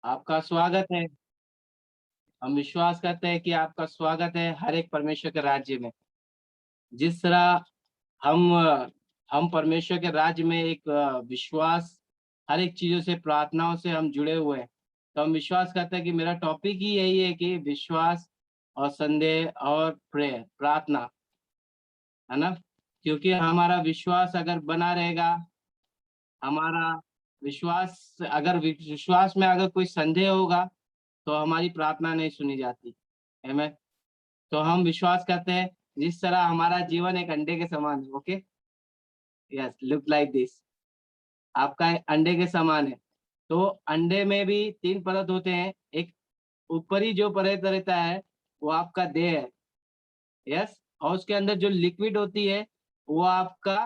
आपका स्वागत है। हम विश्वास करते हैं कि आपका स्वागत है हर एक परमेश्वर के राज्य में। जिस तरह हम हम परमेश्वर के राज्य में एक विश्वास, हर एक चीज़ों से, प्रार्थनाओं से हम जुड़े हुए हैं। तो हम विश्वास करते हैं कि मेरा टॉपिक ही यही है कि विश्वास और संदेह और प्रेयर, प्रार्थना, है ना? क्योंकि हमारा विश्वास अगर बना रहेगा, हमारा विश्वास में अगर कोई संदेह होगा, तो हमारी प्रार्थना नहीं सुनी जाती। आमीन। तो हम विश्वास करते हैं जिस तरह हमारा जीवन एक अंडे के समान है। Okay, yes, look like this. आपका अंडे के समान है। तो अंडे में भी 3 परत होते हैं। एक ऊपरी जो परत रहता है वो आपका देह है। यस, और उसके अंदर जो लिक्विड होती है वो आपका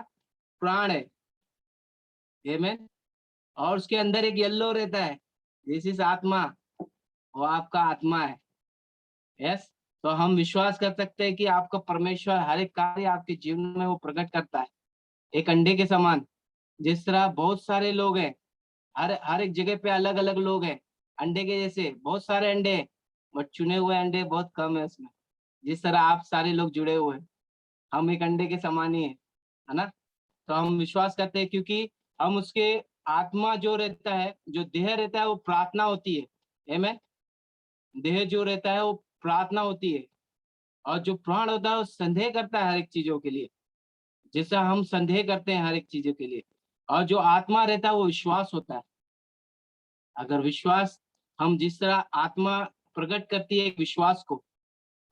प्राण है। आमीन। और उसके अंदर एक येलो रहता है, दिस इज आत्मा, वो आपका आत्मा है। यस। तो हम विश्वास कर सकते हैं कि आपका परमेश्वर हर एक कार्य आपके जीवन में वो प्रकट करता है एक अंडे के समान। जिस तरह बहुत सारे लोग हैं, हर हर एक जगह पे अलग अलग लोग हैं। अंडे के जैसे बहुत सारे अंडे हैं, बट चुने हुए अंडे बहुत कम है उसमें। जिस तरह आप सारे लोग जुड़े हुए हैं, हम एक अंडे के समान ही है ना? तो हम विश्वास करते हैं क्योंकि हम उसके आत्मा जो रहता है, जो देह रहता है वो प्रार्थना होती है। आमीन। देह जो रहता है वो प्रार्थना होती है, और जो प्राण होता है वो संदेह करता है हर एक चीजों के लिए, जैसा हम संदेह करते हैं हर एक चीजों के लिए। और जो आत्मा रहता है वो विश्वास होता है। अगर विश्वास, हम जिस तरह आत्मा प्रकट करती है एक विश्वास को,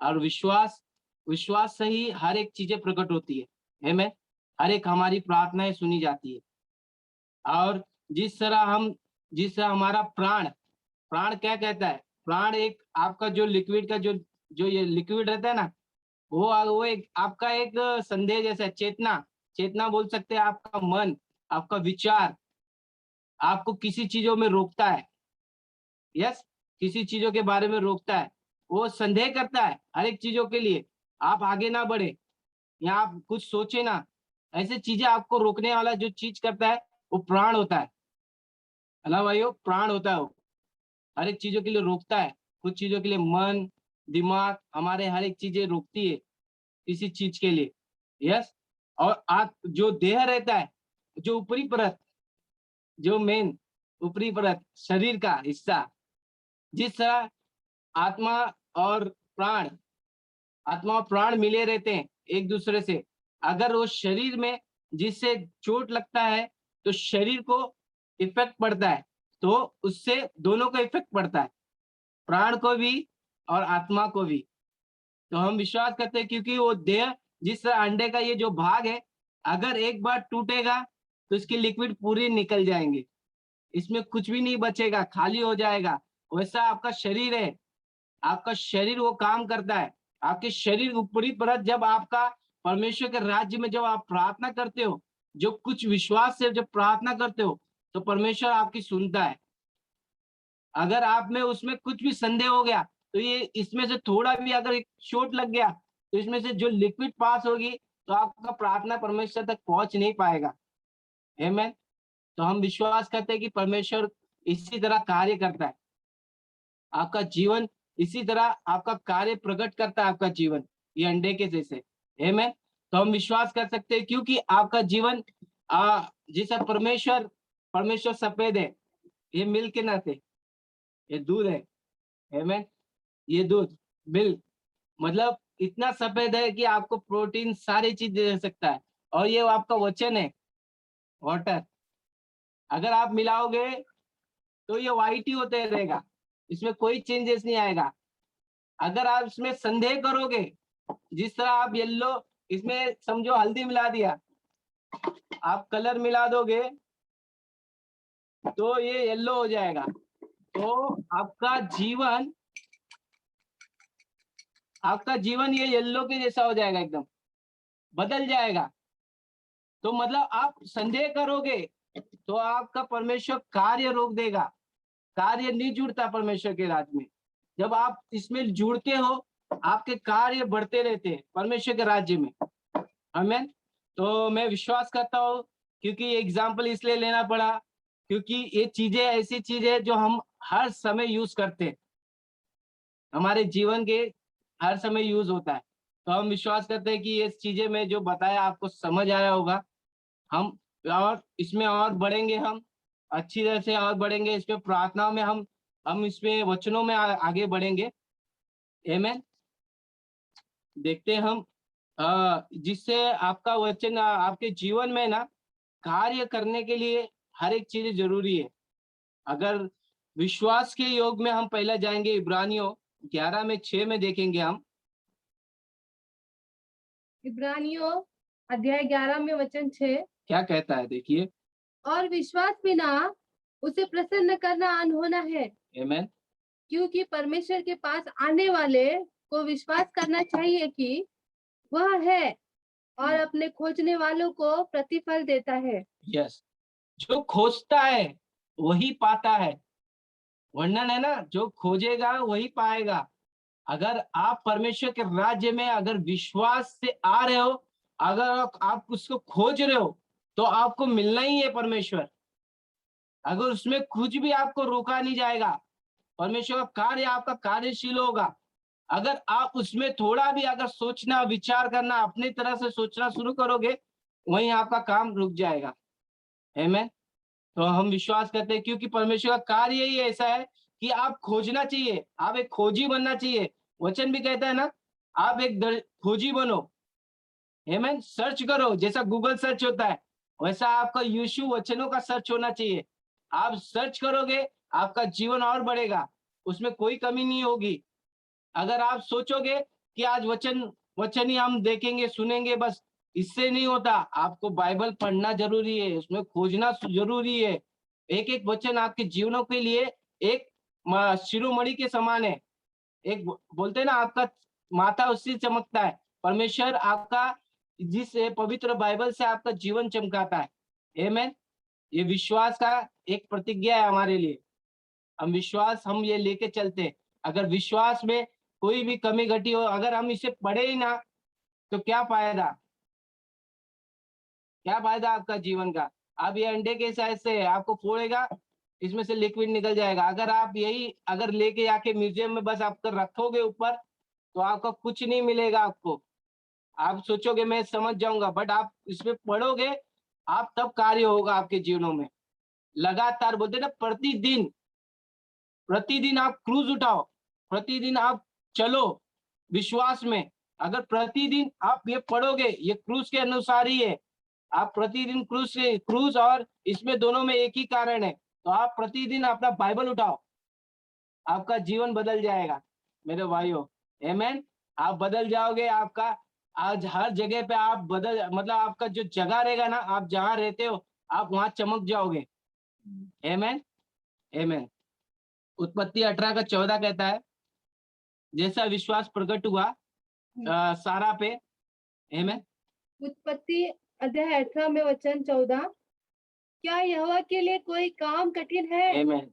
और विश्वास विश्वास से ही हर एक चीजें प्रकट होती है हमें, हर एक हमारी प्रार्थनाएं सुनी जाती है। और जिस तरह हमारा प्राण, प्राण क्या कहता है? प्राण एक आपका जो लिक्विड का जो जो ये लिक्विड रहता है ना, वो एक आपका एक संदेह जैसा है, चेतना। चेतना बोल सकते हैं, आपका मन, आपका विचार आपको किसी चीजों में रोकता है। यस, किसी चीजों के बारे में रोकता है। वो संदेह करता है हर एक चीजों के लिए। आप आगे ना बढ़े या आप कुछ सोचे ना, ऐसे चीजें आपको रोकने वाला जो चीज करता है वो प्राण होता है ना भाइयों? प्राण होता है वो, हर एक चीजों के लिए रोकता है। कुछ चीजों के लिए मन, दिमाग, हमारे हर एक चीजें रोकती है किसी चीज के लिए। यस। और आप जो देह रहता है, जो ऊपरी परत, जो मेन ऊपरी परत, शरीर का हिस्सा, जिस तरह आत्मा और प्राण, आत्मा और प्राण मिले रहते हैं एक दूसरे से। अगर वो शरीर में जिससे चोट लगता है तो शरीर को इफेक्ट पड़ता है, तो उससे दोनों को इफेक्ट पड़ता है, प्राण को भी और आत्मा को भी। तो हम विश्वास करते हैं क्योंकि वो देह, जिस तरह अंडे का ये जो भाग है, अगर एक बार टूटेगा तो इसकी लिक्विड पूरी निकल जाएंगे, इसमें कुछ भी नहीं बचेगा, खाली हो जाएगा। वैसा आपका शरीर है, आपका शरीर वो काम करता है। आपके शरीर ऊपरी परत, जब आपका परमेश्वर के राज्य में जब आप प्रार्थना करते हो, जो कुछ विश्वास से जब प्रार्थना करते हो, तो परमेश्वर आपकी सुनता है। अगर आप में उसमें कुछ भी संदेह हो गया, तो ये इसमें से थोड़ा भी अगर एक चोट लग गया, तो इसमें से जो लिक्विड पास होगी, तो आपका प्रार्थना परमेश्वर तक पहुंच नहीं पाएगा। आमीन। तो हम विश्वास करते हैं कि परमेश्वर इसी तरह कार्य करता है। आपका जीवन इसी तरह आपका कार्य प्रकट करता है, आपका जीवन ये अंडे के जैसे। आमीन। तो हम विश्वास कर सकते हैं क्योंकि आपका जीवन जैसा परमेश्वर, परमेश्वर सफेद है, ये मिल्क के नाते, ये दूध है। आमीन। ये दूध, मिल्क, मतलब इतना सफेद है कि आपको प्रोटीन सारी चीज दे सकता है। और ये आपका वचन है, वाटर, अगर आप मिलाओगे तो ये व्हाइट ही होते रहेगा, इसमें कोई चेंजेस नहीं आएगा। अगर आप इसमें संदेह करोगे, जिस तरह आप येलो, इसमें समझो हल्दी मिला दिया, आप कलर मिला दोगे तो ये येलो हो जाएगा। तो आपका जीवन, आपका जीवन ये येलो के जैसा हो जाएगा, एकदम बदल जाएगा। तो मतलब आप संदेह करोगे तो आपका परमेश्वर कार्य रोक देगा। कार्य नहीं जुड़ता परमेश्वर के राज्य में। जब आप इसमें जुड़ते हो, आपके कार्य बढ़ते रहते हैं परमेश्वर के राज्य में। आमीन। तो मैं विश्वास करता हूँ, क्योंकि एग्जाम्पल इसलिए लेना पड़ा, क्योंकि ये चीजें ऐसी चीजें जो हम हर समय यूज करते हैं, हमारे जीवन के हर समय यूज होता है। तो हम विश्वास करते हैं कि ये चीजें मैं जो बताया आपको समझ आया होगा। हम और इसमें और बढ़ेंगे, हम अच्छी तरह से और बढ़ेंगे इसमें, प्रार्थनाओं में हम इसमें वचनों में आगे बढ़ेंगे। आमेन। देखते हैं हम जिससे आपका वचन आपके जीवन में ना कार्य करने के लिए हर एक चीज जरूरी है। अगर विश्वास के योग में हम पहले जाएंगे, इब्रानियों 11 में 6 में देखेंगे हम। इब्रानियों अध्याय 11 में वचन 6 क्या कहता है, देखिए। और विश्वास बिना उसे प्रसन्न करना अनहोना है, आमेन। क्योंकि परमेश्वर के पास आने वाले को विश्वास करना चाहिए कि वह है और अपने खोजने वालों को प्रतिफल देता है। यस, जो खोजता है वही पाता है। वर्णन है ना, जो खोजेगा वही पाएगा। अगर आप परमेश्वर के राज्य में अगर विश्वास से आ रहे हो, अगर आप उसको खोज रहे हो, तो आपको मिलना ही है परमेश्वर। अगर उसमें कुछ भी आपको रोका नहीं जाएगा, परमेश्वर का कार्य आपका कार्यशील होगा। अगर आप उसमें थोड़ा भी अगर सोचना, विचार करना, अपनी तरह से सोचना शुरू करोगे, वहीं आपका काम रुक जाएगा। आमेन। तो हम विश्वास करते हैं, क्योंकि परमेश्वर का कार्य ही ऐसा है कि आप खोजना चाहिए, आप एक खोजी बनना चाहिए। वचन भी कहता है ना, आप एक खोजी बनो। आमेन। सर्च करो, जैसा गूगल सर्च होता है वैसा आपका यीशु वचनों का सर्च होना चाहिए। आप सर्च करोगे, आपका जीवन और बढ़ेगा, उसमें कोई कमी नहीं होगी। अगर आप सोचोगे कि आज वचन वचन ही हम देखेंगे सुनेंगे बस, इससे नहीं होता। आपको बाइबल पढ़ना जरूरी है, उसमें खोजना जरूरी है। एक एक वचन आपके जीवनों के लिए एक शिरोमणि के समान है। एक बोलते हैं ना, आपका माथा उससे चमकता है। परमेश्वर आपका जिस पवित्र बाइबल से आपका जीवन चमकाता है। आमेन। ये विश्वास का एक प्रतिज्ञा है हमारे लिए। हम ये लेके चलते हैं। अगर विश्वास में कोई भी कमी घटी हो, अगर हम इसे पढ़े ही ना, तो क्या फायदा, क्या फायदा आपका जीवन का। आप ये अंडे के साइज से आपको फोड़ेगा, इसमें से लिक्विड निकल जाएगा। अगर आप यही अगर लेके आके म्यूजियम में बस आप रखोगे ऊपर, तो आपका कुछ नहीं मिलेगा आपको। आप सोचोगे मैं समझ जाऊंगा, बट आप इसमें पढ़ोगे, आप तब कार्य होगा आपके जीवनों में। लगातार बोलते ना, प्रतिदिन प्रतिदिन आप क्रूज उठाओ, प्रतिदिन आप चलो विश्वास में। अगर प्रतिदिन आप ये पढ़ोगे, ये क्रूज के अनुसार ही है। आप प्रतिदिन क्रूज और इसमें दोनों में एक ही कारण है। तो आप प्रतिदिन अपना बाइबल उठाओ, आपका जीवन बदल जाएगा मेरे भाइयों। आमेन। आप बदल जाओगे। आपका आज हर जगह पे आप बदल, मतलब आपका जो जगह रहेगा ना, आप जहाँ रहते हो आप वहां चमक जाओगे। आमेन। आमेन। उत्पत्ति 18:14 कहता है, जैसा विश्वास प्रकट हुआ सारा पे। आमेन। उत्पत्ति अध्याय 18 में वचन 14 क्या यहोवा के लिए कोई काम कठिन है? आमेन।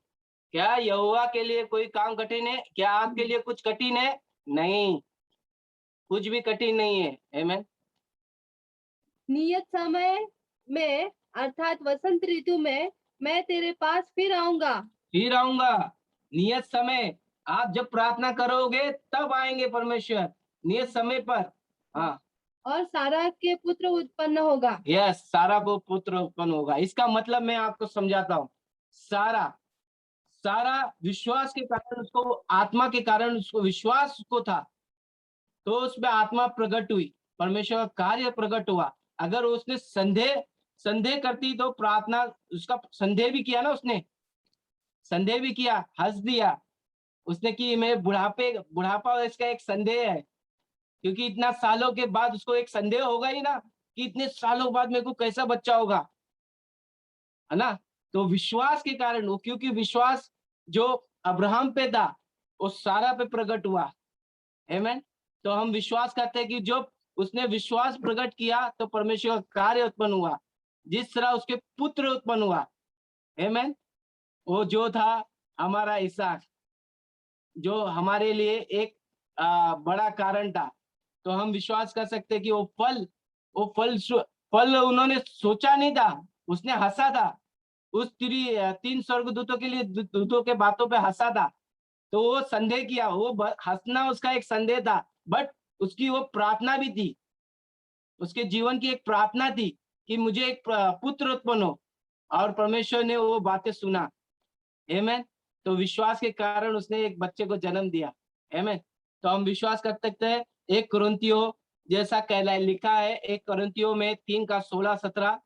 क्या यहोवा के लिए कोई काम कठिन है? क्या आपके लिए कुछ कठिन है? नहीं, कुछ भी कठिन नहीं है। आमेन। नियत समय में अर्थात वसंत ऋतु में मैं तेरे पास फिर आऊंगा। फिर आऊंगा। नियत समय, आप जब प्रार्थना करोगे तब आएंगे परमेश्वर, नियत समय पर। हाँ। और सारा के पुत्र उत्पन्न होगा। यस, सारा को पुत्र उत्पन्न होगा। इसका मतलब मैं आपको समझाता हूँ। सारा सारा विश्वास के कारण, उसको आत्मा के कारण उसको विश्वास को था, तो उसमें आत्मा प्रकट हुई, परमेश्वर का कार्य प्रकट हुआ। अगर उसने संदेह संदेह करती तो प्रार्थना, उसका संदेह भी किया ना, उसने संदेह भी किया, हंस दिया उसने कि मैं बुढ़ापा इसका एक संदेह है। क्योंकि इतना सालों के बाद उसको एक संदेह होगा ही ना, कि इतने सालों बाद मेरे को कैसा बच्चा होगा, है ना। तो विश्वास के कारण वो, क्योंकि विश्वास जो अब्राहम पे था वो सारा पे प्रकट हुआ। आमेन। तो हम विश्वास करते हैं कि जो उसने विश्वास प्रकट किया तो परमेश्वर का कार्य उत्पन्न हुआ, जिस तरह उसके पुत्र उत्पन्न हुआ। आमेन। वो जो था हमारा इसहाक, जो हमारे लिए एक बड़ा कारण था। तो हम विश्वास कर सकते हैं कि वो फल उन्होंने सोचा नहीं था, उसने हंसा था। उस तीन स्वर्गदूतों के लिए दूतों के बातों पे हंसा था, तो वो संदेह किया, वो हंसना उसका एक संदेह था, बट उसकी वो प्रार्थना भी थी, उसके जीवन की एक प्रार्थना थी कि मुझे एक पुत्र उत्पन्न हो, और परमेश्वर ने वो बातें सुना। आमेन। तो विश्वास के कारण उसने एक बच्चे को जन्म दिया। आमेन। तो हम विश्वास कर सकते हैं, एक कुरिन्थियों जैसा कहला लिखा है, एक कुरिन्थियों में 3 का 16-17।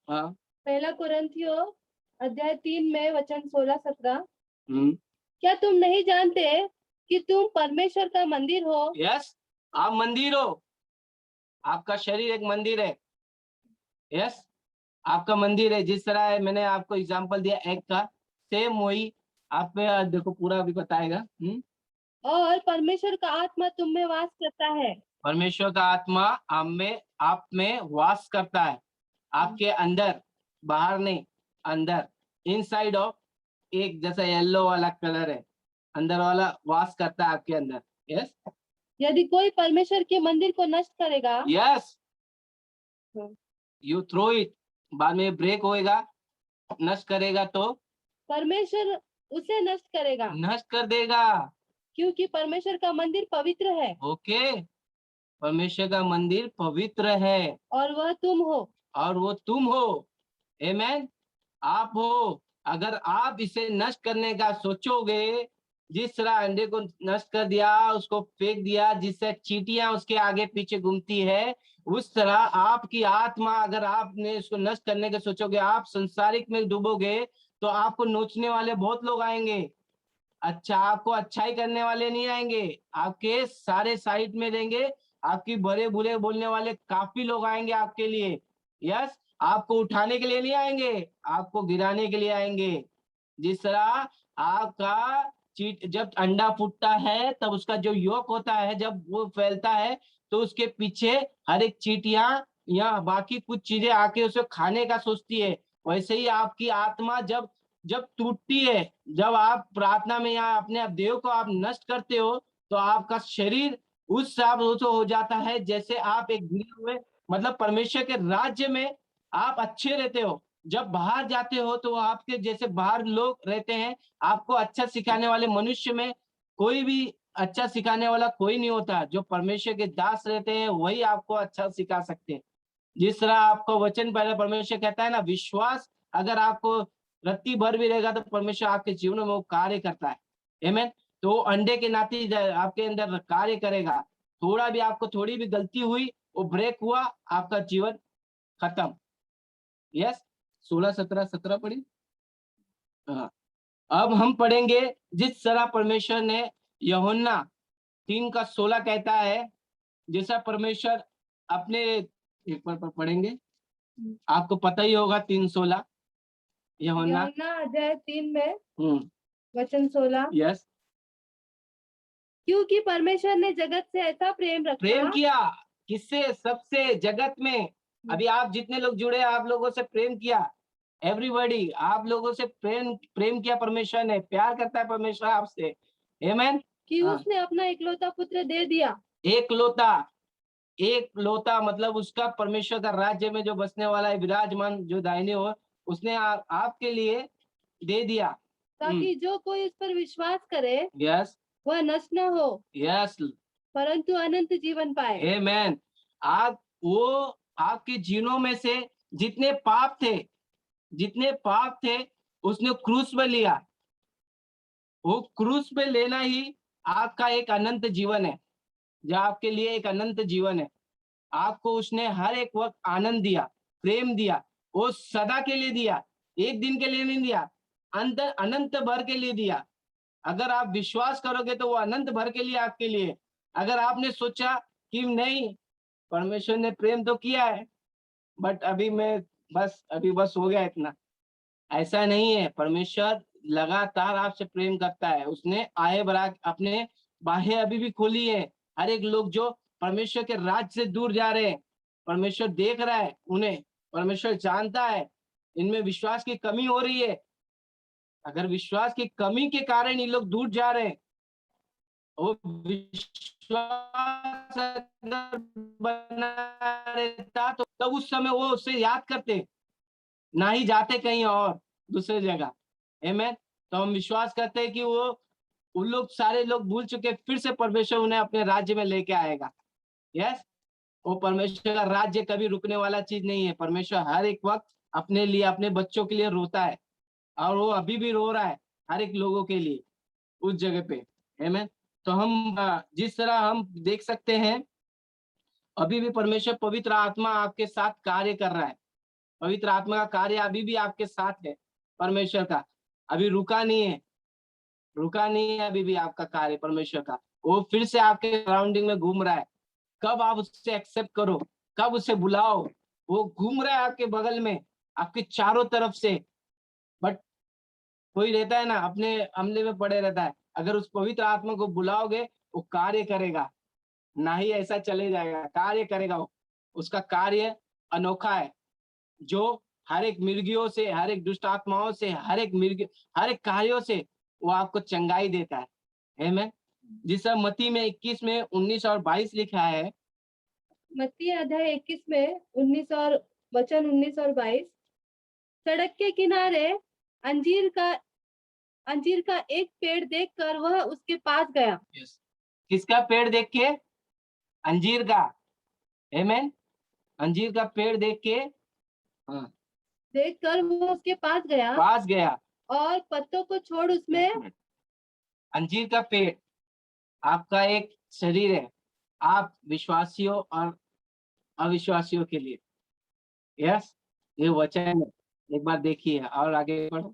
हाँ। पहला कुरिन्थियों अध्याय 3 में वचन 16-17। हम्म। क्या तुम नहीं जानते कि तुम परमेश्वर का मंदिर हो? यस, आप मंदिर हो, आपका शरीर एक मंदिर है। यस, आपका मंदिर है। जिस तरह है, मैंने आपको एग्जांपल दिया एक का, सेम वही आप में देखो पूरा भी बताएगा। और परमेश्वर का आत्मा तुम में वास करता है। परमेश्वर का आत्मा आप में वास करता है, आपके अंदर, बाहर नहीं, अंदर, इनसाइड ऑफ, एक जैसा येलो वाला कलर है, अंदर वाला वास करता है आपके अंदर। यस, यदि कोई परमेश्वर के मंदिर को नष्ट करेगा, यस, यू थ्रो इट, बाद में ब्रेक होएगा, नष्ट करेगा तो परमेश्वर उसे नष्ट करेगा, नष्ट कर देगा। क्योंकि परमेश्वर का मंदिर पवित्र है ओके, परमेश्वर का मंदिर पवित्र है और वह तुम हो। और वो तुम हो। आमेन। आप हो। अगर आप इसे नष्ट करने का सोचोगे, जिस तरह अंडे को नष्ट कर दिया, उसको फेंक दिया, जिससे चींटियां उसके आगे पीछे घूमती है, उस तरह आपकी आत्मा, अगर आपने इसको नष्ट करने का सोचोगे, आप संसारिक में डूबोगे, तो आपको नोचने वाले बहुत लोग आएंगे। अच्छा, आपको अच्छाई करने वाले नहीं आएंगे, आपके सारे साइड में देंगे, आपकी बड़े बुरे बोलने वाले काफी लोग आएंगे आपके लिए। यस, आपको उठाने के लिए नहीं आएंगे, आपको गिराने के लिए आएंगे। जिस तरह आपका चीट जब अंडा फूटता है, तब उसका जो योक होता है, जब वो फैलता है, तो उसके पीछे हर एक चींटियां या बाकी कुछ चीजें आके उसे खाने का सोचती है। वैसे ही आपकी आत्मा जब जब टूटती है, जब आप प्रार्थना में या अपने आप देव को आप नष्ट करते हो, तो आपका शरीर उस हिसाब से हो जाता है जैसे आप एक गिरे हुए, मतलब परमेश्वर के राज्य में आप अच्छे रहते हो। जब बाहर जाते हो तो आपके जैसे बाहर लोग रहते हैं, आपको अच्छा सिखाने वाले मनुष्य में कोई भी अच्छा सिखाने वाला कोई नहीं होता। जो परमेश्वर के दास रहते हैं वही आपको अच्छा सिखा सकते हैं। जिस तरह आपको वचन पहले परमेश्वर कहता है ना, विश्वास अगर आपको रत्ती भर भी रहेगा तो परमेश्वर आपके जीवन में वो कार्य करता है। आमेन। तो अंडे के नाते आपके अंदर कार्य करेगा। थोड़ा भी आपको थोड़ी भी गलती हुई, वो ब्रेक हुआ, आपका जीवन खत्म। यस, 16-17 पढ़ी। हाँ। अब हम पढ़ेंगे, जिस तरह परमेश्वर ने यूहन्ना 3:16 कहता है, जैसा परमेश्वर अपने, एक बार पढ़ेंगे, आपको पता ही होगा 3:16 यूहन्ना। यूहन्ना अध्याय 3 में हम्म। वचन 16। यस, क्योंकि परमेश्वर ने जगत से ऐसा प्रेम प्रेम रखा। किया, किससे? सबसे, जगत में। अभी आप जितने लोग जुड़े, आप लोगों से प्रेम किया, एवरीबॉडी, आप लोगों से प्रेम प्रेम किया। परमेश्वर ने प्यार करता है, परमेश्वर आपसे। आमेन। कि हाँ, उसने अपना इकलौता पुत्र दे दिया। एक लोता, एक लोता मतलब उसका परमेश्वर का राज्य में जो बसने वाला है, विराजमान जो दाहिने हो, उसने आपके लिए दे दिया। ताकि जो कोई उस पर विश्वास करे यस, वह नष्ट न हो यस, परंतु अनंत जीवन पाए। आमेन। आप वो आपके जीनों में से जितने पाप थे, जितने पाप थे, उसने क्रूस पे लिया। वो क्रूस पे लेना ही आपका एक अनंत जीवन है, जो आपके लिए एक अनंत जीवन है। आपको उसने हर एक वक्त आनंद दिया, प्रेम दिया, वो सदा के लिए दिया, एक दिन के लिए नहीं दिया, अंत अनंत भर के लिए दिया। अगर आप विश्वास करोगे तो वो अनंत भर के लिए आपके लिए। अगर आपने सोचा कि नहीं, परमेश्वर ने प्रेम तो किया है, बट अभी बस हो गया इतना, ऐसा नहीं है। परमेश्वर लगातार आपसे प्रेम करता है। उसने आए बरा अपने बाहें अभी भी खोली है। हर एक लोग जो परमेश्वर के राज से दूर जा रहे हैं, परमेश्वर देख रहा है उन्हें, परमेश्वर जानता है इनमें विश्वास की कमी हो रही है। अगर विश्वास की कमी के कारण ये लोग दूर जा रहे हैं, वो विश्वास अगर बना रहता तो तब उस समय वो उससे याद करते, ना ही जाते कहीं और दूसरे जगह। आमेन। तो हम विश्वास करते हैं कि वो उन लोग सारे लोग भूल चुके, फिर से परमेश्वर उन्हें अपने राज्य में लेके आएगा। यस, वो परमेश्वर का राज्य कभी रुकने वाला चीज नहीं है। परमेश्वर हर एक वक्त अपने लिए, अपने बच्चों के लिए रोता है, और वो अभी भी रो रहा है हर एक लोगों के लिए उस जगह पे। आमेन। तो हम जिस तरह हम देख सकते हैं, अभी भी परमेश्वर पवित्र आत्मा आपके साथ कार्य कर रहा है। पवित्र आत्मा का कार्य अभी भी आपके साथ है। परमेश्वर का अभी रुका नहीं है, रुका नहीं है अभी भी आपका कार्य परमेश्वर का। वो फिर से आपके सराउंडिंग में घूम रहा है। कब आप उससे एक्सेप्ट करो, कब उसे बुलाओ, वो घूम रहा है आपके बगल में, आपके चारों तरफ से। बट कोई रहता है ना, अपने अमले में पड़े रहता है। अगर उस पवित्र आत्मा को बुलाओगे, वो कार्य करेगा, ना ही ऐसा चले जाएगा, कार्य करेगा वो। उसका कार्य अनोखा है, जो हर एक मिर्गियों से, हर एक दुष्ट आत्माओं से, हर एक कार्यों से वो आपको चंगाई देता है। आमेन। जिस तरह मत्ती में 21 में 19 और 22 लिखा है। मत्ती अध्याय 21 में 19 और वचन 19 और 22, सड़क के किनारे अंजीर का एक पेड़ देखकर वह उसके पास गया। किसका पेड़ देख के? अंजीर का। आमेन। अंजीर का पेड़ देख के, हाँ, देखकर वो उसके पास गया और पत्तों को छोड़ उसमें। अंजीर का पेड़ आपका एक शरीर है, आप विश्वासियों और अविश्वासियों के लिए। यस, ये वचन है। एक बार देखिए और आगे बढ़ो।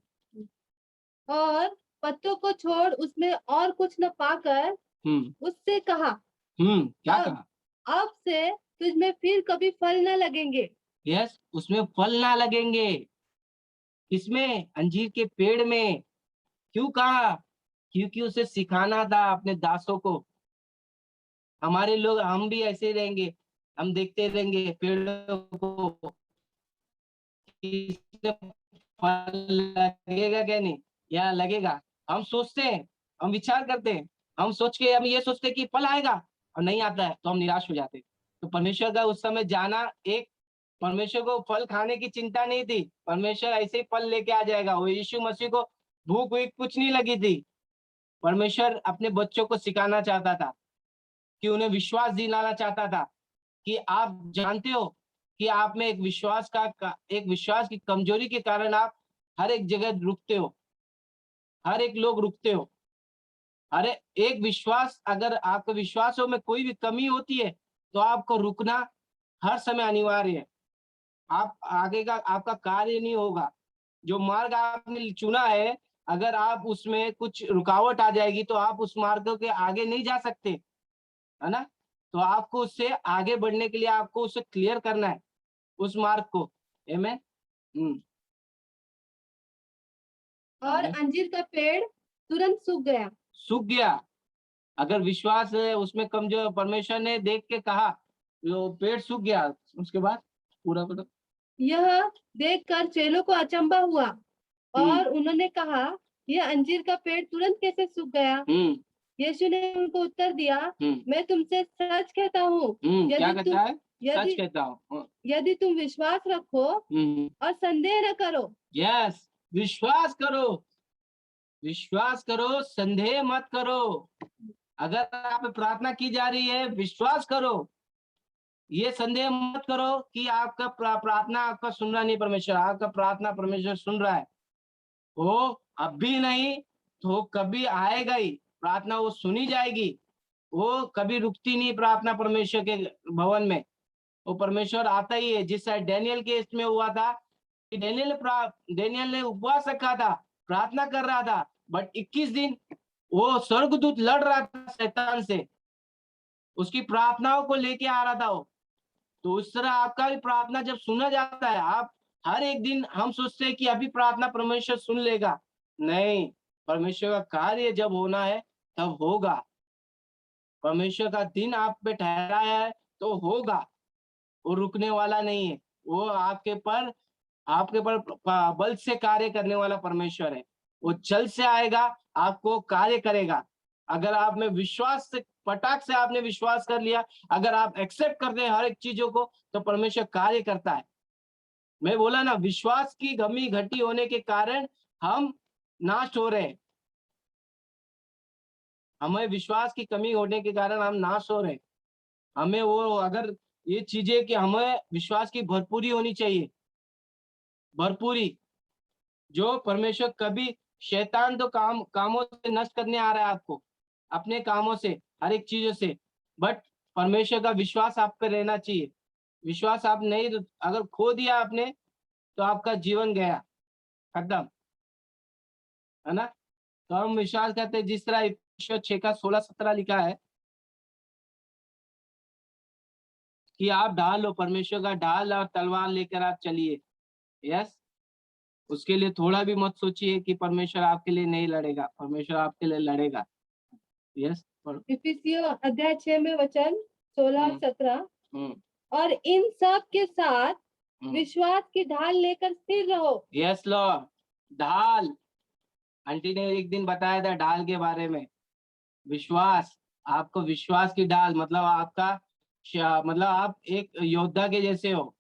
और पत्तों को छोड़ उसमें और कुछ न पाकर उससे कहा, क्या अब कहा? अब से तुझमें फिर कभी फल न लगेंगे। यस, उसमें फल ना लगेंगे। किसमें? अंजीर के पेड़ में। क्यों कहा? क्योंकि उसे सिखाना था अपने दासों को। हमारे लोग, हम भी ऐसे ही रहेंगे, हम देखते रहेंगे पेड़ों को कि इसमें फल लगेगा क्या नहीं, या लगेगा। हम सोचते हैं, हम विचार करते हैं, हम सोच के हम ये सोचते हैं कि फल आएगा, और नहीं आता है तो हम निराश हो जाते हैं। तो परमेश्वर का उस समय जाना, एक परमेश्वर को फल खाने की चिंता नहीं थी। परमेश्वर ऐसे ही फल लेके आ जाएगा। वो यीशु मसीह को भूख वूख कुछ नहीं लगी थी। परमेश्वर अपने बच्चों को सिखाना चाहता था, कि उन्हें विश्वास दिलाना चाहता था कि आप जानते हो कि आप में एक एक विश्वास की कमजोरी के कारण आप हर एक जगह रुकते हो, हर एक लोग रुकते हो। अरे, एक विश्वास, अगर आपके विश्वासों में कोई भी कमी होती है, तो आपको रुकना हर समय अनिवार्य है। आप आगे का आपका कार्य नहीं होगा। जो मार्ग आपने चुना है, अगर आप उसमें कुछ रुकावट आ जाएगी, तो आप उस मार्ग के आगे नहीं जा सकते, है ना? तो आपको उससे आगे बढ़ने के लिए आपको उसे क्लियर करना है, उस मार्ग को। आमेन। और अंजीर का पेड़ तुरंत सूख गया। सूख गया। अगर विश्वास है उसमें कमजोर, परमेश्वर ने देख के कहा, वो पेड़ सूख गया। उसके बाद पूरा पूरा यह देखकर चेलों को अचंभा हुआ और उन्होंने कहा, यह अंजीर का पेड़ तुरंत कैसे सूख गया? यीशु ने उनको उत्तर दिया, मैं तुमसे सच कहता हूँ, क्या कहता है? सच कहता हूँ, यदि तुम विश्वास रखो और संदेह न करो। यस, विश्वास करो, विश्वास करो, संदेह मत करो। अगर आप प्रार्थना की जा रही है, विश्वास करो। ये संदेह मत करो कि आपका प्रार्थना आपका सुन रहा नहीं परमेश्वर, आपका प्रार्थना परमेश्वर सुन रहा है। वो अब भी नहीं तो कभी आएगा ही, प्रार्थना वो सुनी जाएगी। वो कभी रुकती नहीं प्रार्थना परमेश्वर के भवन में। वो परमेश्वर आता ही है। जिस डैनियल के इसमें हुआ था कि डेनियल ने उपवास रखा था, प्रार्थना कर रहा था, बट 21 दिन वो स्वर्गदूत लड़ रहा था शैतान से, उसकी प्रार्थनाओं को लेके आ रहा था वो। तो उस तरह आपका भी प्रार्थना जब सुना जाता है, आप हर एक दिन हम सोचते हैं कि अभी प्रार्थना परमेश्वर सुन लेगा, नहीं, परमेश्वर का कार्य जब होना है तब होगा। परमेश्वर का दिन आप पे ठहराया है तो होगा। वो रुकने वाला नहीं है। वो आपके पर बल से कार्य करने वाला परमेश्वर है। वो जल्द से आएगा, आपको कार्य करेगा। अगर आप में विश्वास से, पटाख से आपने विश्वास कर लिया, अगर आप एक्सेप्ट कर दे हर एक चीजों को, तो परमेश्वर कार्य करता है। मैं बोला ना, विश्वास की कमी घटी होने के कारण हम नाश हो रहे हैं। हमें विश्वास की कमी होने के कारण हम नाश हो रहे हैं। हमें वो, अगर ये चीजें कि हमें विश्वास की भरपूरी होनी चाहिए, भरपूरी, जो परमेश्वर कभी, शैतान तो कामों से नष्ट करने आ रहा है आपको, अपने कामों से, हर एक चीजों से, बट परमेश्वर का विश्वास आप पे रहना चाहिए। विश्वास आप नहीं, अगर खो दिया आपने, तो आपका जीवन गया, खत्म, है ना। तो हम विश्वास करते हैं, जिस तरह ईफिसियों 6 का 16-17 लिखा है कि आप ढाल लो, परमेश्वर का ढाल और तलवार लेकर आप चलिए। यस, उसके लिए थोड़ा भी मत सोचिए कि परमेश्वर आपके लिए नहीं लड़ेगा, परमेश्वर आपके लिए लड़ेगा। यस, इफिसियों अध्याय 6 में वचन 16 और 17, और इन सब के साथ विश्वास की ढाल लेकर स्थिर रहो। यस लॉर्ड, ढाल, आंटी ने एक दिन बताया था ढाल के बारे में। विश्वास, आपको विश्वास की ढाल, मतलब आपका मतलब आप एक योद्धा के जैसे हो।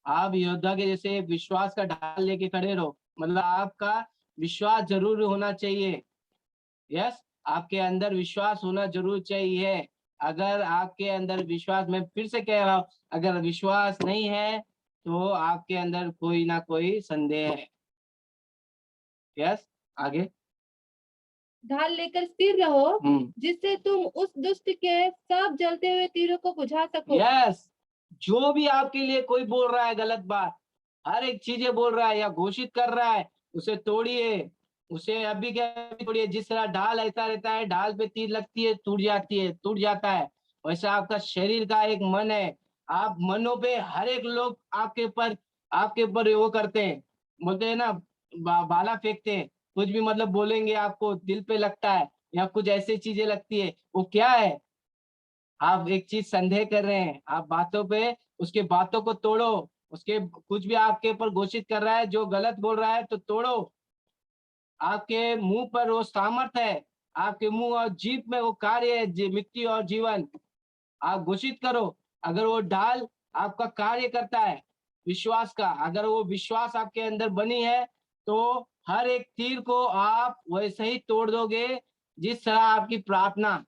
आप योद्धा के जैसे विश्वास का ढाल लेके खड़े रहो, मतलब आपका विश्वास जरूर होना चाहिए। यस, आपके अंदर विश्वास होना जरूर चाहिए। अगर आपके अंदर विश्वास, मैं फिर से कह रहा हूं, अगर विश्वास नहीं है तो आपके अंदर कोई ना कोई संदेह है। यस, आगे। ढाल लेकर स्थिर रहो, जिससे तुम उस दुष्ट के सब जलते हुए तीरों को बुझा सको। यस, जो भी आपके लिए कोई बोल रहा है गलत बात, हर एक चीजें बोल रहा है या घोषित कर रहा है, उसे तोड़िए, उसे अभी क्या तोड़िए। जिस तरह ढाल ऐसा रहता है, ढाल पे तीर लगती है, टूट जाती है, टूट जाता है, वैसा आपका शरीर का एक मन है। आप मनों पे, हर एक लोग आपके ऊपर वो करते हैं, बोलते हैं ना, बाला फेंकते हैं, कुछ भी मतलब बोलेंगे, आपको दिल पे लगता है या कुछ ऐसी चीजें लगती है, वो क्या है, आप एक चीज संदेह कर रहे हैं, आप बातों पे, उसके बातों को तोड़ो। उसके कुछ भी आपके ऊपर घोषित कर रहा है, जो गलत बोल रहा है, तो तोड़ो। आपके मुंह पर वो सामर्थ है, आपके मुंह और जीभ में वो कार्य है, मृत्यु और जीवन। आप घोषित करो। अगर वो ढाल आपका कार्य करता है विश्वास का, अगर वो विश्वास आपके अंदर बनी है, तो हर एक तीर को आप वैसे ही तोड़ दोगे। जिस तरह आपकी प्रार्थना,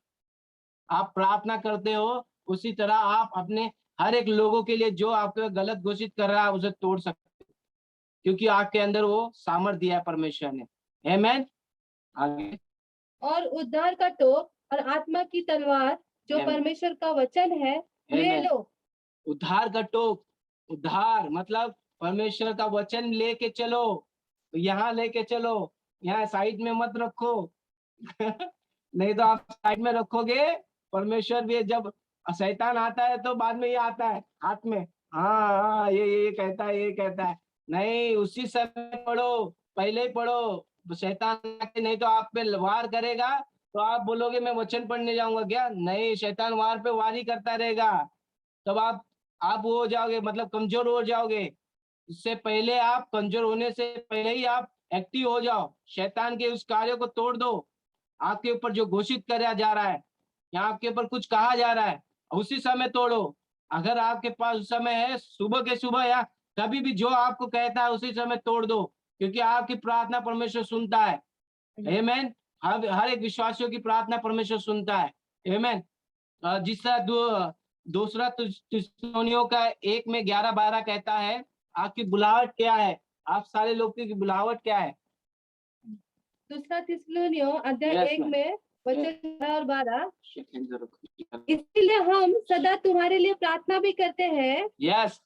आप प्रार्थना करते हो, उसी तरह आप अपने हर एक लोगों के लिए जो आपको गलत घोषित कर रहा है, उसे तोड़ सकते हो, क्योंकि आपके अंदर वो सामर्थ दिया है परमेश्वर ने। आमीन। आगे। और उद्धार का टोप और आत्मा की तलवार, जो परमेश्वर का वचन है, ले लो। उद्धार का टोप, उद्धार मतलब परमेश्वर का वचन लेके चलो, यहाँ लेके चलो, यहाँ साइड में मत रखो। नहीं तो आप साइड में रखोगे, परमेश्वर भी जब शैतान आता है तो बाद में ये आता है हाथ में, हाँ हाँ, ये कहता है, ये कहता है। नहीं, उसी समय पढ़ो, पहले ही पढ़ो। शैतान आके नहीं तो आप पे वार करेगा, तो आप बोलोगे मैं वचन पढ़ने जाऊंगा क्या? नहीं, शैतान वार पे वार ही करता रहेगा। तब आप वो हो जाओगे, मतलब कमजोर हो जाओगे। इससे पहले, आप कमजोर होने से पहले ही आप एक्टिव हो जाओ, शैतान के उस कार्य को तोड़ दो। आपके ऊपर जो घोषित करा जा रहा है या आपके ऊपर कुछ कहा जा रहा है, उसी समय तोड़ो। अगर आपके पास उस समय है, सुबह के सुबह या कभी भी जो आपको कहता है, उसी समय तोड़ दो, क्योंकि आपकी प्रार्थना परमेश्वर सुनता है। आमीन। हर एक विश्वासियों की प्रार्थना परमेश्वर सुनता है। आमीन। जिस तरह दूसरा थिस्सलुनीयों का 1 में 11-12 कहता है, आपकी बुलाहट क्या है, आप सारे लोग की बुलाहट क्या है। दूसरा थिस्सलुनीयों अध्याय 1 में वचन 11 और 12, इसीलिए हम सदा तुम्हारे लिए प्रार्थना भी करते हैं, यस,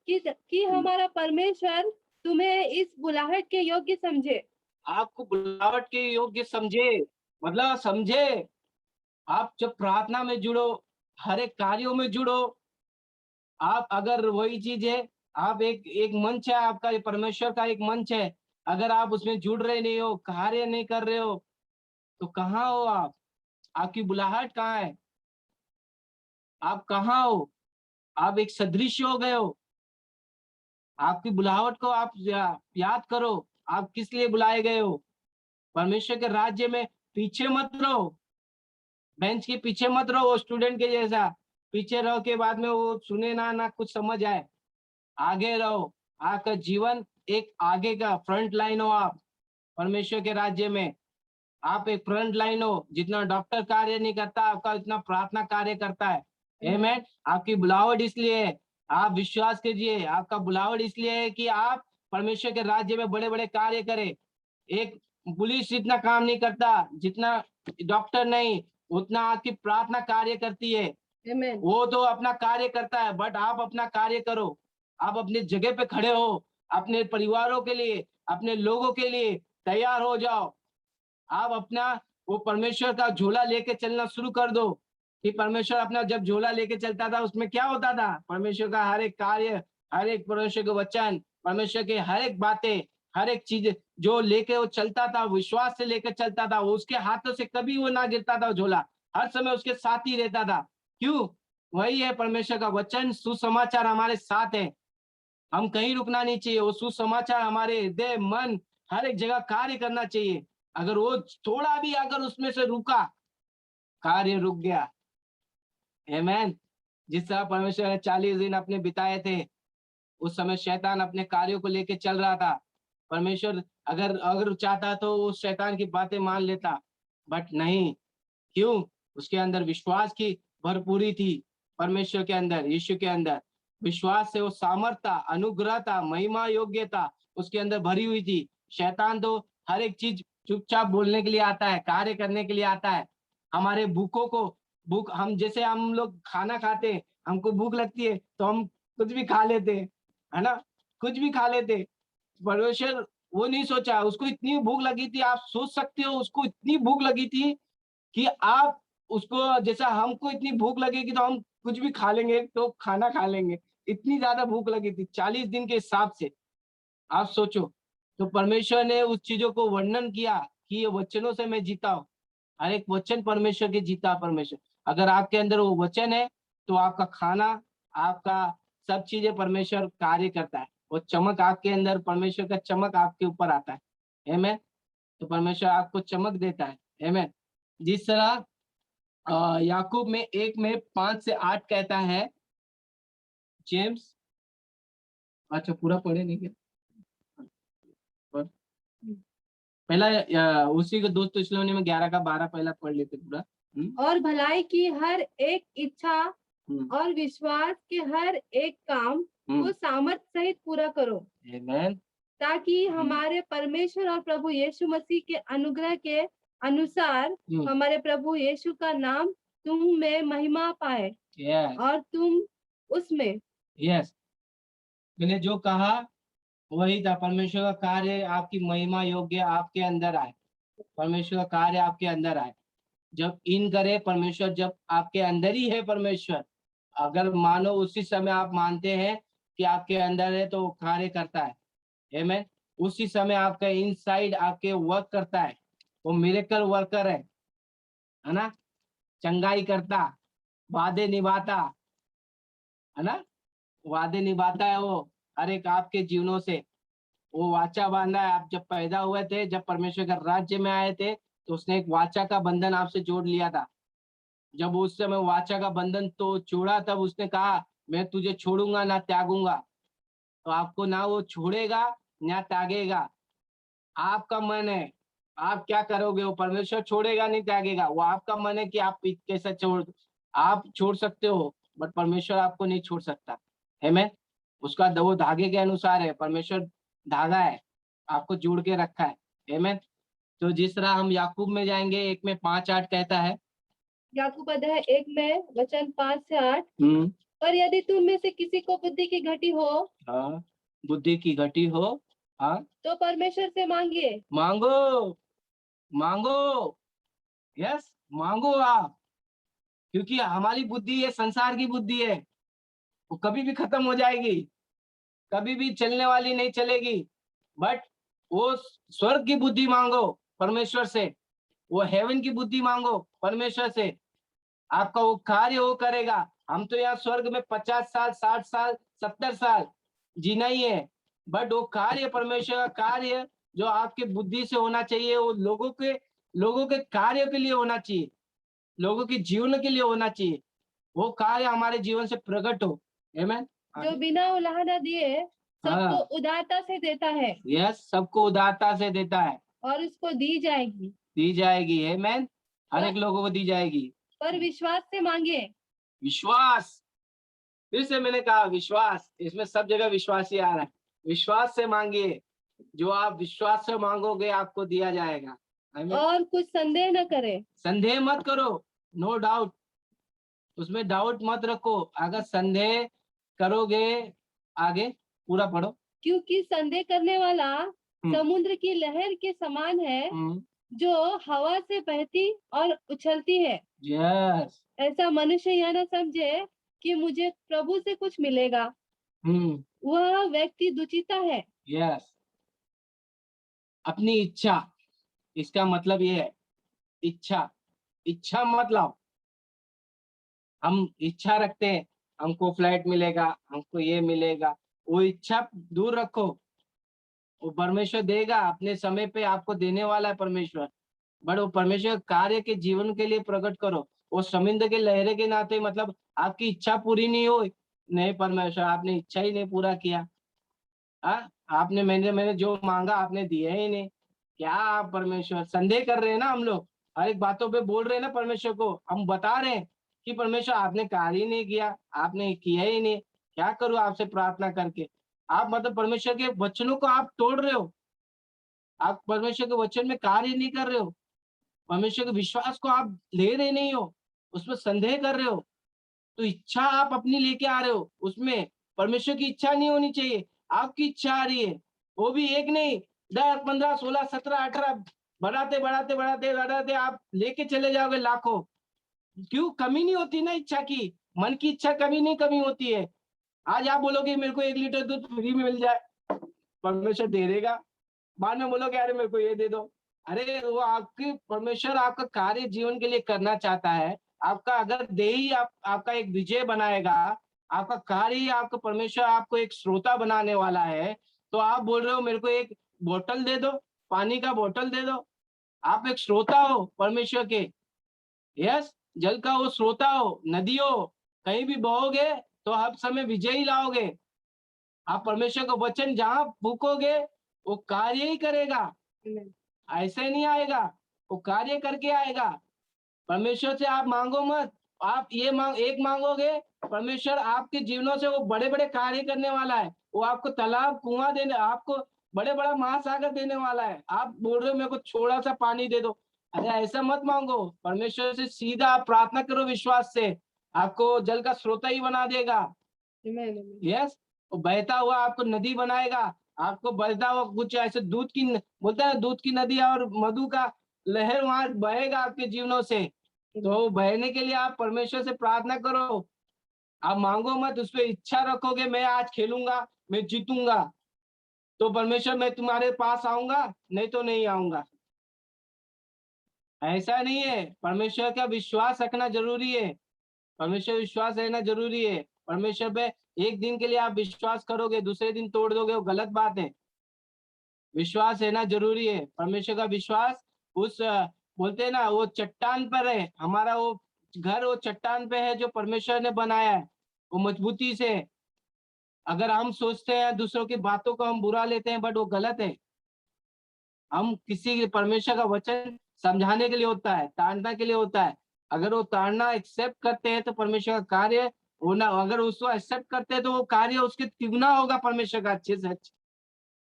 कि हमारा परमेश्वर तुम्हें इस बुलाहट के योग्य समझे। आपको बुलाहट के योग्य समझे, मतलब समझे। आप जब प्रार्थना में जुड़ो, हर एक कार्यों में जुड़ो, आप अगर वही चीज है, आप एक मंच है आपका, ये परमेश्वर का एक मंच है, अगर आप उसमें जुड़ रहे नहीं हो, कार्य नहीं कर रहे हो, तो कहाँ हो आप? आपकी बुलाहट कहाँ है? आप कहाँ हो? आप एक सदृश्य हो गए हो। आपकी बुलाहट को आप याद करो, आप किस लिए बुलाए गए हो। परमेश्वर के राज्य में पीछे मत रहो, बेंच के पीछे मत रहो, वो स्टूडेंट के जैसा पीछे रहो के बाद में वो सुने ना कुछ समझ आए। आगे रहो, आपका जीवन एक आगे का फ्रंट लाइन हो, आप परमेश्वर के राज्य में आप एक फ्रंट लाइन हो। जितना डॉक्टर कार्य नहीं करता आपका इतना प्रार्थना कार्य करता है। आमेन। आपकी बुलावट इसलिए है, आप विश्वास कीजिए, आपका बुलावट इसलिए है कि आप परमेश्वर के राज्य में बड़े बड़े कार्य करें। एक पुलिस इतना काम नहीं करता, जितना डॉक्टर नहीं, उतना आपकी प्रार्थना कार्य करती है। Amen. वो तो अपना कार्य करता है, बट आप अपना कार्य करो। आप अपनी जगह पे खड़े हो, अपने परिवारों के लिए, अपने लोगों के लिए तैयार हो जाओ। आप अपना वो परमेश्वर का झोला लेके चलना शुरू कर दो। कि परमेश्वर अपना जब झोला लेके चलता था उसमें क्या होता था, परमेश्वर का हर एक कार्य, हर एक परमेश्वर के वचन, परमेश्वर के हर एक बातें, हर एक चीज जो लेके वो चलता था, विश्वास से लेकर चलता था। उसके हाथों से कभी वो ना गिरता था झोला, हर समय उसके साथ ही रहता था। क्यों? वही है परमेश्वर का वचन, सुसमाचार हमारे साथ है। हम कहीं रुकना नहीं चाहिए। वो सुसमाचार हमारे हृदय, मन, हर एक जगह कार्य करना चाहिए। अगर वो थोड़ा भी अगर उसमें से रुका, कार्य रुक गया। आमेन। जिस तरह परमेश्वर ने 40 दिन अपने बिताए थे, उस समय शैतान अपने कार्यों को लेके चल रहा था। परमेश्वर अगर अगर चाहता तो वो शैतान की बातें मान लेता, बट नहीं। क्यों? उसके अंदर विश्वास की भरपूरी थी। परमेश्वर के अंदर, यीशु के अंदर विश्वास से वो सामर्थ्य, अनुग्रहता, महिमा, योग्यता उसके अंदर भरी हुई थी। शैतान तो हर एक चीज चुपचाप बोलने के लिए आता है, कार्य करने के लिए आता है। हमारे भूखों को भूख, हम जैसे हम लोग खाना खाते हैं, हमको भूख लगती है तो हम कुछ भी खा लेते हैं, है ना? कुछ भी खा लेते। परमेश्वर वो नहीं सोचा, उसको इतनी भूख लगी थी। आप सोच सकते हो, उसको इतनी भूख लगी थी कि आप उसको, जैसा हमको इतनी भूख लगेगी तो हम कुछ भी खा लेंगे, तो खाना खा लेंगे। इतनी ज्यादा भूख लगी थी 40 दिन के हिसाब से। आप सोचो। तो परमेश्वर ने उस चीजों को वर्णन किया कि ये वचनों से मैं जीता हूँ। हर एक वचन परमेश्वर के जीता। परमेश्वर अगर आपके अंदर वो वचन है तो आपका खाना, आपका सब चीजें परमेश्वर कार्य करता है। वो चमक आपके अंदर, परमेश्वर का चमक आपके ऊपर आता है। आमेन। तो परमेश्वर आपको चमक देता है। आमेन। जिस तरह याकूब में 1 में 5 से 8 कहता है, जेम्स, अच्छा पूरा पढ़े नहीं क्या? पहला उसी को 2 थिस्सलुनी में 11 का 12 पहला पढ़ लेते पूरा। और भलाई की हर एक इच्छा और विश्वास के हर एक काम को सामर्थ्य सहित पूरा करो। आमेन। ताकि हमारे परमेश्वर और प्रभु यीशु मसीह के अनुग्रह के अनुसार हमारे प्रभु यीशु का नाम तुम में महिमा पाए। और तुम उसमें। यस, मैंने जो कहा वही था। परमेश्वर का कार्य आपकी महिमा योग्य आपके अंदर आए। परमेश्वर का कार्य आपके अंदर आए। जब इन करे परमेश्वर, जब आपके अंदर ही है परमेश्वर, अगर मानो उसी समय आप मानते हैं कि आपके अंदर है तो कार्य करता है। आमेन। उसी समय आपका इनसाइड आपके वर्क करता है। वो मिरेकल वर्कर है ना? चंगाई करता, वादे निभाता, है ना? वादे निभाता है वो हर एक आपके जीवनों से। वो वाचा बांधा है। आप जब पैदा हुए थे, जब परमेश्वर के राज्य में आए थे, तो उसने एक वाचा का बंधन आपसे जोड़ लिया था। जब उस समय वाचा का बंधन तो जोड़ा, तब उसने कहा मैं तुझे छोड़ूंगा ना त्यागूंगा। तो आपको ना वो छोड़ेगा ना त्यागेगा। आपका मन है, आप क्या करोगे। वो परमेश्वर छोड़ेगा नहीं त्यागेगा। वो आपका मन है कि आप कैसे आप छोड़ सकते हो, बट परमेश्वर आपको नहीं छोड़ सकता है। मैं उसका वो धागे के अनुसार है। परमेश्वर धागा है, आपको जोड़ के रखा है। आमेन। तो जिस तरह हम याकूब में जाएंगे, 1 में 5-8 कहता है। याकूब अध्याय 1 में वचन 5 से 8। पर यदि तुम में से किसी को बुद्धि की घटी हो, हाँ, बुद्धि की घटी हो, हाँ, तो परमेश्वर से मांगिए। मांगो, मांगो, यस, मांगो आप। क्योंकि हमारी बुद्धि ये संसार की बुद्धि है, वो कभी भी खत्म हो जाएगी, कभी भी चलने वाली नहीं चलेगी। बट वो स्वर्ग की बुद्धि मांगो परमेश्वर से, वो हेवन की बुद्धि मांगो परमेश्वर से। आपका वो कार्य वो करेगा। हम तो यहाँ स्वर्ग में 50 साल, 60 साल, 70 साल जीना ही है, बट वो कार्य, परमेश्वर का कार्य जो आपके बुद्धि से होना चाहिए, वो लोगों के कार्य के लिए होना चाहिए, लोगों के जीवन के लिए होना चाहिए। वो कार्य हमारे जीवन से प्रकट हो। आमेन। जो बिना उलाहना दिए सबको उदारता से देता है। यस, सबको उदारता से देता है और उसको दी जाएगी। आमीन। हर एक लोगों को दी जाएगी। पर विश्वास से मांगे। विश्वास, फिर से मैंने कहा विश्वास, इसमें सब जगह विश्वास ही आ रहा है। विश्वास से मांगिए, जो आप विश्वास से मांगोगे आपको दिया जाएगा। और कुछ संदेह न करे। संदेह मत करो, नो डाउट, उसमें डाउट मत रखो। अगर संदेह करोगे, आगे पूरा पढ़ो। क्योंकि संदेह करने वाला समुद्र की लहर के समान है, जो हवा से बहती और उछलती है। यस। ऐसा मनुष्य यह न समझे कि मुझे प्रभु से कुछ मिलेगा। वह व्यक्ति दुचिता है। यस, अपनी इच्छा, इसका मतलब ये है, इच्छा मत लाओ। हम इच्छा रखते हैं, हमको फ्लैट मिलेगा, हमको ये मिलेगा, वो इच्छा दूर रखो। वो परमेश्वर देगा, अपने समय पे आपको देने वाला है परमेश्वर। बट वो परमेश्वर कार्य के जीवन के लिए प्रकट करो। वो समुद्र के लहरे के नाते मतलब आपकी इच्छा पूरी नहीं हो, नहीं परमेश्वर आपने इच्छा ही नहीं पूरा किया। आपने मैंने जो मांगा आपने दिया ही नहीं। क्या आप परमेश्वर, संदेह कर रहे हैं ना हम लोग, हर एक बातों पे बोल रहे हैं ना परमेश्वर को, हम बता रहे हैं कि परमेश्वर आपने कार्य ही नहीं किया, आपने किया ही नहीं, क्या करूं आपसे प्रार्थना करके। आप मतलब परमेश्वर के वचनों को आप तोड़ रहे हो, आप परमेश्वर के वचन में कार्य नहीं कर रहे हो, परमेश्वर के विश्वास को आप ले रहे नहीं हो, उसमें संदेह कर रहे हो, तो इच्छा आप अपनी लेके आ रहे हो, उसमें परमेश्वर की इच्छा नहीं होनी चाहिए, आपकी इच्छा आ रही है। वो भी एक नहीं, 10, 15, 16, 17, 18 बढ़ाते बढ़ाते बढ़ाते बढ़ाते आप लेके चले जाओगे लाखों। क्यों कमी नहीं होती ना इच्छा की, मन की इच्छा कभी नहीं कमी होती है। आज आप बोलोगे मेरे को 1 लीटर दूध फ्री में मिल जाए, परमेश्वर दे देगा। बाद में बोलोगे अरे मेरे को ये दे दो, अरे वो आपकी परमेश्वर आपका कार्य जीवन के लिए करना चाहता है। आपका अगर दे ही आपका एक विजय बनाएगा, आपका कार्य ही आपका परमेश्वर आपको एक श्रोता बनाने वाला है, तो आप बोल रहे हो मेरे को एक बोतल दे दो, पानी का बोतल दे दो। आप एक श्रोता हो परमेश्वर के। यस, जल का वो श्रोता हो, नदी हो, कहीं भी बहोगे तो हर समय विजय ही लाओगे। आप परमेश्वर का वचन जहां फूकोगे वो कार्य ही करेगा, ऐसे नहीं आएगा, वो कार्य करके आएगा। परमेश्वर से आप मांगो मत, आप ये एक मांगोगे, परमेश्वर आपके जीवनों से वो बड़े बड़े कार्य करने वाला है। वो आपको तालाब कुआं देने, आपको बड़े बड़ा महासागर देने वाला है। आप बोल रहे हो मेरे को थोड़ा सा पानी दे दो, अरे ऐसा मत मांगो। परमेश्वर से सीधा आप प्रार्थना करो विश्वास से, आपको जल का स्रोत ही बना देगा। यस, वो बहता हुआ आपको नदी बनाएगा, आपको बहता हुआ कुछ ऐसे दूध की, बोलते हैं दूध की नदी और मधु का लहर वहां बहेगा आपके जीवनों से। तो बहने के लिए आप परमेश्वर से प्रार्थना करो, आप मांगो मत, उस पर इच्छा रखोगे मैं आज खेलूंगा, मैं जीतूंगा, तो परमेश्वर मैं तुम्हारे पास आऊंगा, नहीं तो नहीं आऊंगा। ऐसा नहीं है, परमेश्वर का विश्वास रखना जरूरी है, परमेश्वर विश्वास रहना जरूरी है। परमेश्वर पे एक दिन के लिए आप विश्वास करोगे, दूसरे दिन तोड़ दोगे, वो गलत बात है। विश्वास रहना जरूरी है, परमेश्वर का विश्वास उस बोलते हैं ना वो चट्टान पर है, हमारा वो घर वो चट्टान पे है जो परमेश्वर ने बनाया है, वो मजबूती से। अगर हम सोचते हैं दूसरों की बातों को हम बुरा लेते हैं, बट वो गलत है। हम किसी परमेश्वर का वचन समझाने के लिए होता है, ताड़ना के लिए होता है। अगर वो ताड़ना एक्सेप्ट करते हैं तो परमेश्वर का कार्य होना, अगर उसको एक्सेप्ट करते हैं तो वो कार्य उसके तिगुना होगा परमेश्वर का अच्छे से अच्छा।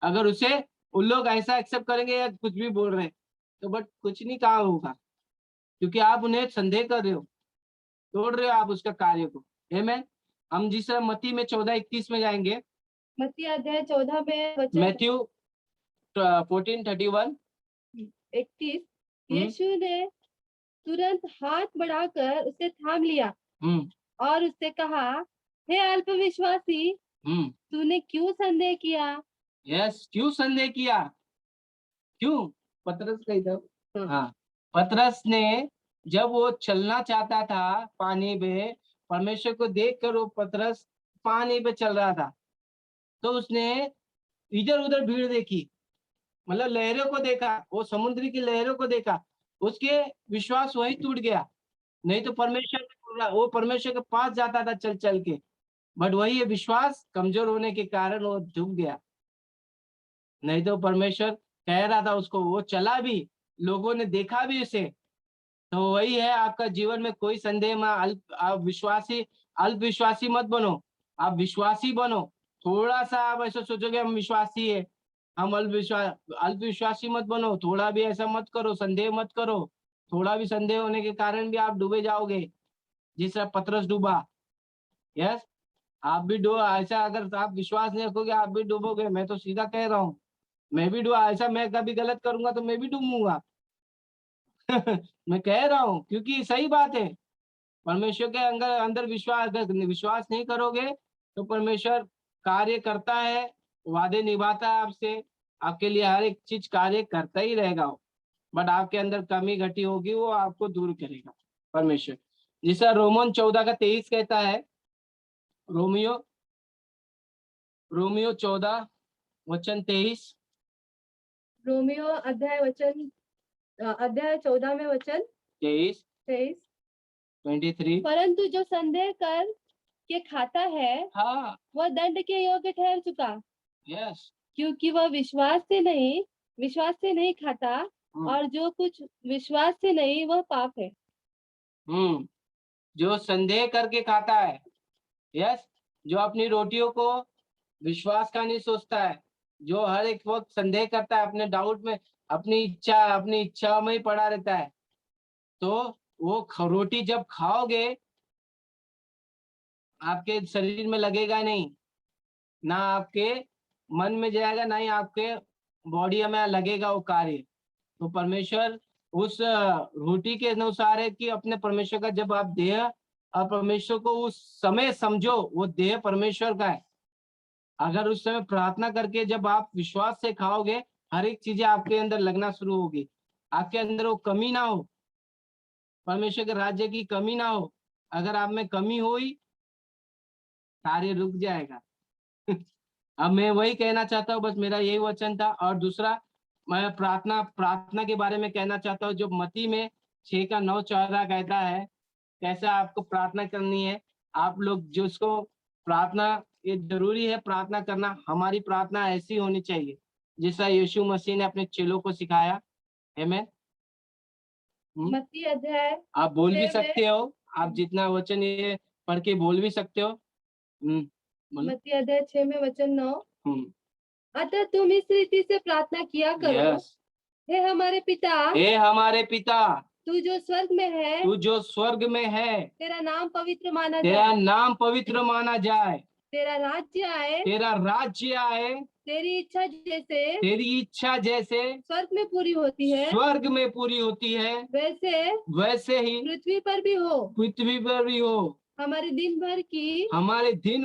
अगर उसे उन लोग ऐसा एक्सेप्ट करेंगे या कुछ भी बोल रहे हैं तो बट कुछ नहीं कहा होगा, क्योंकि आप उन्हें संदेह कर रहे हो, तोड़ रहे हो आप उसका कार्य को। आमीन। हम जिस मत्ती में 14:31 में जाएंगे, मत्ती अध्याय 14 में वचन मैथ्यू 14:31 31, यीशु ने तुरंत हाथ बढ़ाकर उसे थाम लिया और उससे कहा, हे अल्पविश्वासी, तूने क्यों संदेह किया? यस, क्यों संदेह किया? क्यों? पतरस का इधर, हाँ, पतरस ने जब वो चलना चाहता था पानी पे, परमेश्वर को देखकर वो पतरस पानी पे चल रहा था, तो उसने इधर उधर भीड़ देखी, मतलब लहरों को देखा, वो समुद्र की लहरों को देखा, उसके विश्वास वही टूट गया। नहीं तो परमेश्वर वो परमेश्वर के पास जाता था चल चल के, बट वही है, विश्वास कमजोर होने के कारण वो झुक गया। नहीं तो परमेश्वर कह रहा था उसको, वो चला भी, लोगों ने देखा भी उसे। तो वही है, आपका जीवन में कोई संदेह में अल्प विश्वासी मत बनो, आप विश्वासी बनो। थोड़ा सा आप ऐसा सोचोगे हम विश्वासी है, हम अल्प विश्वासी मत बनो। थोड़ा भी ऐसा मत करो, संदेह मत करो। थोड़ा भी संदेह होने के कारण भी आप डूबे जाओगे, जिस तरह पतरस डूबा। यस, आप भी डूबो ऐसा, अगर आप विश्वास नहीं रखोगे आप भी डूबोगे। मैं तो सीधा कह रहा हूँ, मैं भी डूबा ऐसा, मैं कभी गलत करूंगा तो मैं भी डूबूंगा। मैं कह रहा हूँ क्योंकि सही बात है। परमेश्वर के अंदर अंदर विश्वास, अगर विश्वास नहीं करोगे तो परमेश्वर कार्य करता है, वादे निभाता है आपसे, आपके लिए हर एक चीज कार्य करता ही रहेगा। बट आपके अंदर कमी घटी होगी, वो आपको दूर करेगा परमेश्वर। जिसका रोमन 14:23 कहता है, रोमियो रोमियो 14:23। रोमियो अध्याय 14 में वचन 23 23। परंतु जो संदेह कर के खाता है, हाँ, वह दंड के योग्य ठहर चुका। यस, क्योंकि वह विश्वास से नहीं खाता, और जो कुछ विश्वास से नहीं वह पाप है। जो संदेह करके खाता है, यस, जो अपनी रोटियों को विश्वास का नहीं सोचता है, जो हर एक वक्त संदेह करता है, अपने डाउट में, अपनी इच्छा में ही पड़ा रहता है, तो वो रोटी जब खाओगे आपके शरीर में लगेगा नहीं, ना आपके मन में जाएगा, ना ही आपके बॉडी में लगेगा वो कार्य। तो परमेश्वर उस रोटी के अनुसार है कि अपने परमेश्वर का, जब आप देह और परमेश्वर को उस समय समझो, वो देह परमेश्वर का है। अगर उस समय प्रार्थना करके जब आप विश्वास से खाओगे, हर एक चीजें आपके अंदर लगना शुरू होगी। आपके अंदर वो कमी ना हो, परमेश्वर के राज्य की कमी ना हो। अगर आप में कमी हुई, कार्य रुक जाएगा। अब मैं वही कहना चाहता हूँ, बस मेरा यही वचन था। और दूसरा, मैं प्रार्थना के बारे में कहना चाहता हूँ, जो मत्ती में 6:9-14 कहता है कैसे आपको प्रार्थना करनी है। आप लोग जिसको प्रार्थना, ये जरूरी है प्रार्थना करना। हमारी प्रार्थना ऐसी होनी चाहिए जैसा यीशु मसीह ने अपने चेलों को सिखाया। आमीन। मत्ती अध्याय आप बोल भी सकते हो, आप जितना वचन ये पढ़ के बोल भी सकते हो। मत्ती अध्याय 6 में वचन 9। अतः तुम इस रीति से प्रार्थना किया करो, हे हमारे पिता, तू जो स्वर्ग में है, तेरा नाम पवित्र माना जाए, तेरा राज्य आए, तेरी इच्छा जैसे स्वर्ग में पूरी होती है, वैसे ही पृथ्वी पर भी हो। हमारे दिन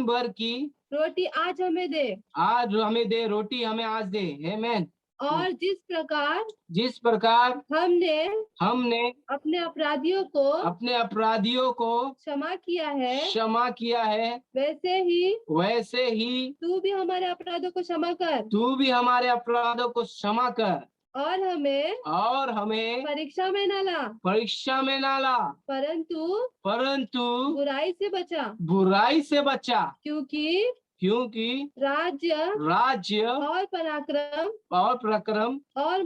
भर की रोटी आज हमें दे, रोटी हमें आज दे। आमीन। और जिस प्रकार हमने अपने अपराधियों को क्षमा किया है, वैसे ही तू भी हमारे अपराधों को क्षमा कर। और हमें परीक्षा में ना ला, परंतु बुराई से बचा। क्योंकि राज्य और पराक्रम और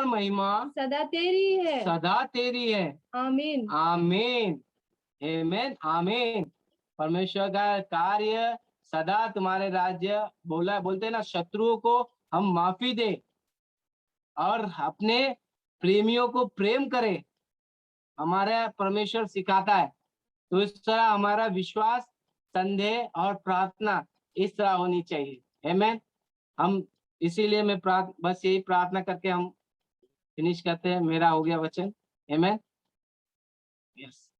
महिमा सदा तेरी है। आमीन। आमीन। आमीन। परमेश्वर का कार्य सदा तुम्हारे राज्य, बोलते ना, शत्रुओं को हम माफी दे और अपने प्रेमियों को प्रेम करे, हमारा परमेश्वर सिखाता है। तो इस तरह हमारा विश्वास, संदेह और प्रार्थना इस तरह होनी चाहिए। आमीन। हम इसीलिए मैं बस यही प्रार्थना करके हम फिनिश करते हैं। मेरा हो गया वचन। आमीन। यस।